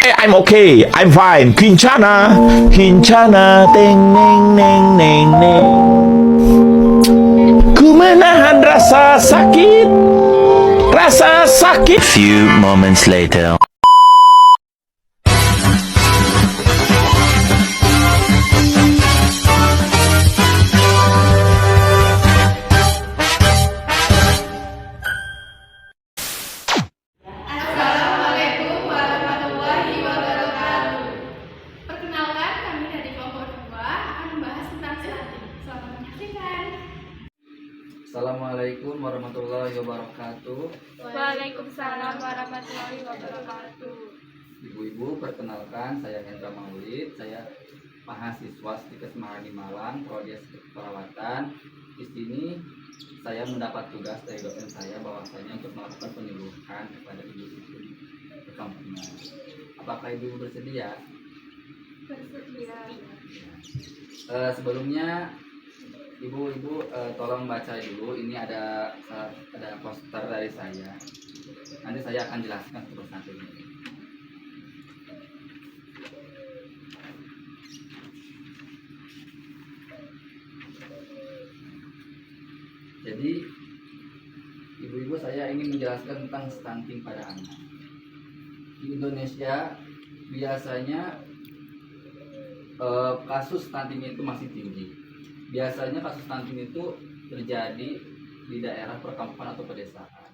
I'm okay, I'm fine. Kincana, Kincana, teng neng neng neng neng. Ku menahan rasa sakit, rasa sakit. Few moments later. Assalamualaikum warahmatullahi wabarakatuh. Perkenalkan, kami dari kelompok 2 akan membahas tentang stunting. Selamat menyaksikan. Assalamualaikum warahmatullahi wabarakatuh. Waalaikumsalam warahmatullahi wabarakatuh. Ibu-ibu, perkenalkan saya Hendra Maulid. Saya mahasiswa Stikes Mahadi Malang, prodi perawatan. Di sini saya mendapat tugas dari dosen saya bahwasanya untuk melakukan penyuluhan kepada ibu-ibu di perkampungan. Apakah ibu bersedia? Bersedia. Sebelumnya ibu-ibu tolong baca dulu. Ini ada poster dari saya. Nanti saya akan jelaskan terus nanti. Jadi ibu-ibu, saya ingin menjelaskan tentang stunting pada anak. Di Indonesia biasanya kasus stunting itu masih tinggi. Biasanya kasus stunting itu terjadi di daerah perkampungan atau pedesaan.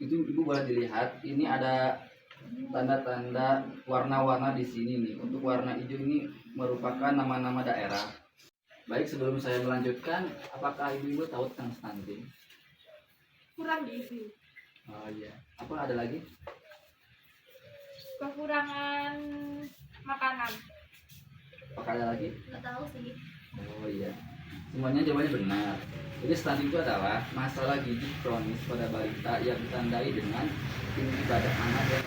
Itu ibu boleh dilihat, ini ada tanda-tanda warna-warna di sini nih. Untuk warna hijau ini merupakan nama-nama daerah. Baik, sebelum saya melanjutkan, apakah ibu-ibu tahu tentang stunting? Kurang gizi, Oh iya. Apa ada lagi? kekurangan makanan. Apakah ada lagi? Nggak tahu sih. Oh iya. Semuanya jawabannya benar. Jadi stunting itu adalah masalah gizi kronis pada balita yang ditandai dengan tinggi badan anak yang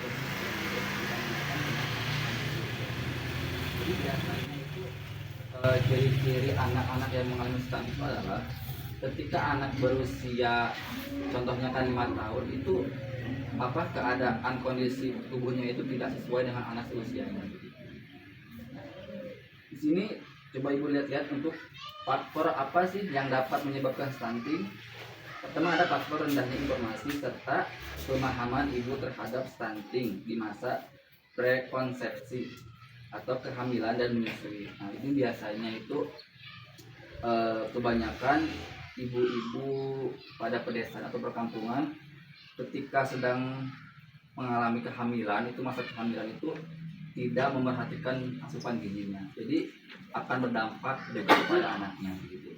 jadi biasanya itu ciri-ciri anak-anak yang mengalami stunting itu adalah ketika anak berusia contohnya kan 5 tahun itu keadaan kondisi tubuhnya itu tidak sesuai dengan anak seusianya. Di sini coba ibu lihat-lihat untuk faktor apa sih yang dapat menyebabkan stunting. Pertama, ada faktor rendahnya informasi serta pemahaman ibu terhadap stunting di masa prekonsepsi atau kehamilan dan menyusui. Nah, ini biasanya itu kebanyakan ibu-ibu pada pedesaan atau perkampungan ketika sedang mengalami kehamilan, itu masa kehamilan itu tidak memerhatikan asupan gizinya, jadi akan berdampak juga kepada anaknya gitu.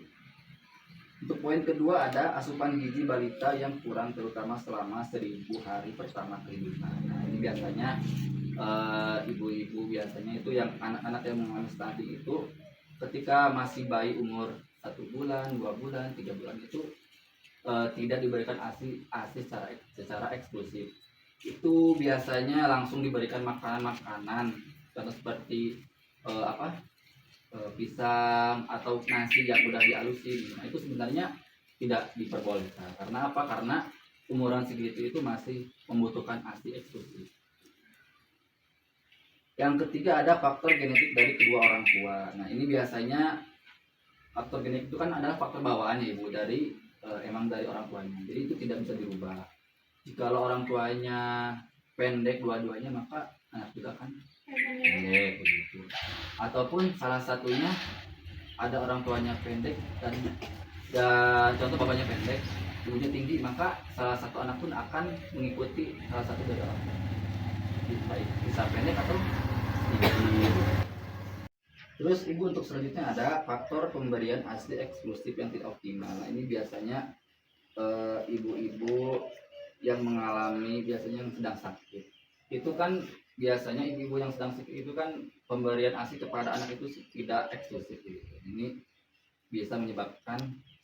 Untuk poin kedua, ada asupan gizi balita yang kurang terutama selama 1000 hari pertama kehidupan. Nah, ini biasanya ibu-ibu biasanya itu yang anak-anak yang mengalami stunting itu ketika masih bayi umur 1 bulan, 2 bulan, 3 bulan itu tidak diberikan ASI secara eksklusif. Itu biasanya langsung diberikan makanan-makanan contoh seperti pisang atau nasi yang udah dihalusin. Nah, itu sebenarnya tidak diperbolehkan. Karena apa? Karena umuran segitu itu masih membutuhkan ASI eksklusif. Yang ketiga, ada faktor genetik dari kedua orang tua. Nah, ini biasanya faktor genetik itu kan adalah faktor bawaannya ibu dari emang dari orang tuanya. Jadi itu tidak bisa dirubah. Jikalau orang tuanya pendek dua-duanya, maka anak juga kan pendek begitu. Ataupun salah satunya ada orang tuanya pendek dan contoh bapaknya pendek, ibunya tinggi, maka salah satu anak pun akan mengikuti salah satu dari orang tua. Baik bisa pendek atau tinggi. Terus ibu, untuk selanjutnya ada faktor pemberian ASI eksklusif yang tidak optimal. Nah, ini biasanya ibu-ibu yang mengalami biasanya yang sedang sakit. Itu kan biasanya ibu-ibu yang sedang sakit itu kan pemberian ASI kepada anak itu tidak eksklusif gitu. Ini bisa menyebabkan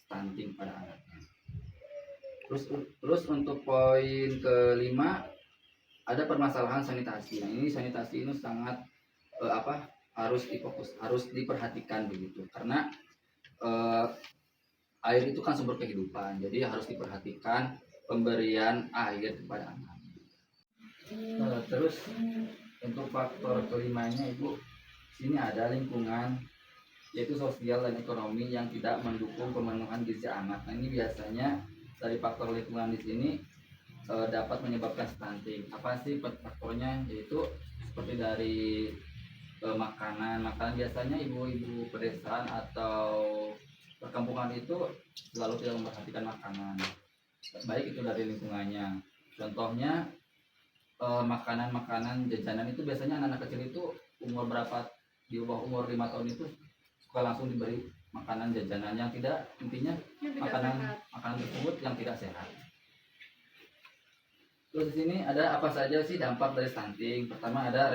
stunting pada anaknya. Terus untuk poin kelima, ada permasalahan sanitasi. Nah, ini sanitasi ini sangat harus diperhatikan begitu, karena air itu kan sumber kehidupan, jadi harus diperhatikan pemberian air kepada anak. Terus Untuk faktor kelimanya Ibu, sini ada lingkungan, yaitu sosial dan ekonomi yang tidak mendukung pemenuhan gizi anak. Nah, ini biasanya dari faktor lingkungan di sini dapat menyebabkan stunting. Apa sih faktornya? Yaitu seperti dari makanan biasanya ibu-ibu pedesaan atau perkampungan itu selalu tidak memperhatikan makanan, baik itu dari lingkungannya. Contohnya makanan jajanan itu biasanya anak-anak kecil itu umur berapa, di bawah umur 5 tahun itu suka langsung diberi makanan jajanan yang tidak, intinya makanan tersebut yang tidak sehat. Terus di sini ada apa saja sih dampak dari stunting? Pertama ada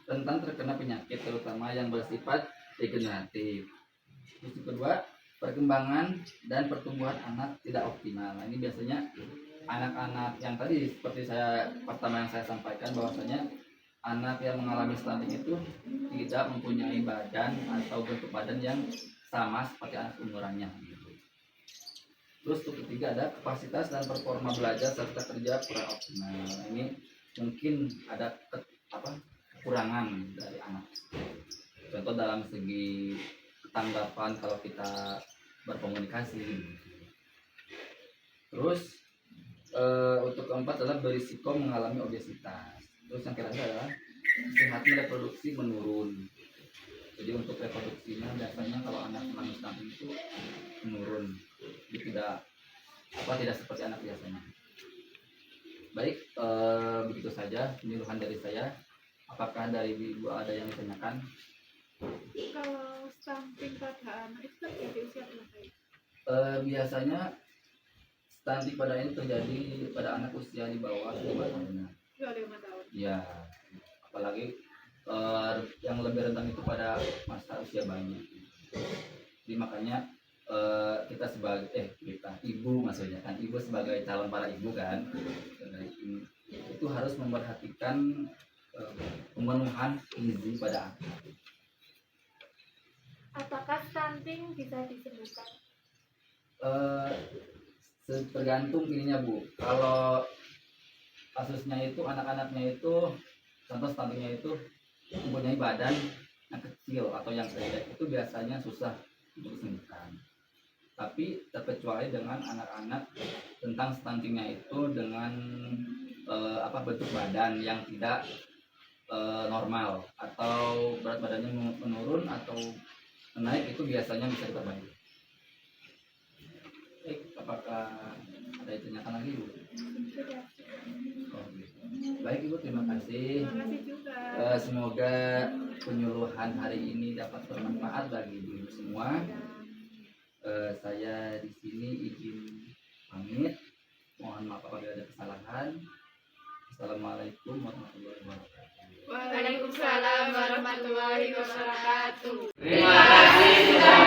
rentan terkena penyakit terutama yang bersifat degeneratif. Terus yang kedua, perkembangan dan pertumbuhan anak tidak optimal. Nah, ini biasanya anak-anak yang tadi seperti pertama yang saya sampaikan, bahwasanya anak yang mengalami stunting itu tidak mempunyai badan atau bentuk badan yang sama seperti anak umurannya. Terus untuk ketiga ada kapasitas dan performa belajar serta kerja kurang optimal. Nah, ini mungkin ada kekurangan dari anak. Contoh dalam segi tanggapan kalau kita berkomunikasi. Terus untuk keempat adalah berisiko mengalami obesitas. Terus yang terakhir adalah kesehatan reproduksi menurun. Jadi untuk reproduksinya biasanya kalau anak mengalami stunting itu menurun, jadi tidak seperti anak biasanya. Baik, begitu saja penyuluhan dari saya. Apakah dari ibu ada yang ditanyakan? Kalau stunting pada anak itu terjadi usia berapa? Biasanya stunting pada ini terjadi pada anak usia di bawah 5 tahun. 5 tahun. Ya, apalagi yang lebih rentan itu pada masa usia bayi. Jadi makanya kita ibu, maksudnya kan ibu sebagai calon para ibu kan, itu harus memperhatikan pemenuhan gizi pada anak. Apakah stunting bisa disembuhkan? Tergantung ininya Bu. Kalau kasusnya itu anak-anaknya itu, contoh stuntingnya itu mempunyai badan yang kecil atau yang pendek, itu biasanya susah untuk disembuhkan. Tapi terkecuali dengan anak-anak tentang stuntingnya itu dengan bentuk badan yang tidak normal atau berat badannya menurun atau menaik, itu biasanya bisa diperbaiki. Apakah ada yang ditanyakan lagi Bu? Baik Ibu, terima kasih. Terima kasih juga. Semoga penyuluhan hari ini dapat bermanfaat bagi ibu semua. Saya di sini izin pamit. Mohon maaf apabila ada kesalahan. Assalamualaikum warahmatullahi wabarakatuh. Waalaikumsalam warahmatullahi wabarakatuh. Terima kasih sudah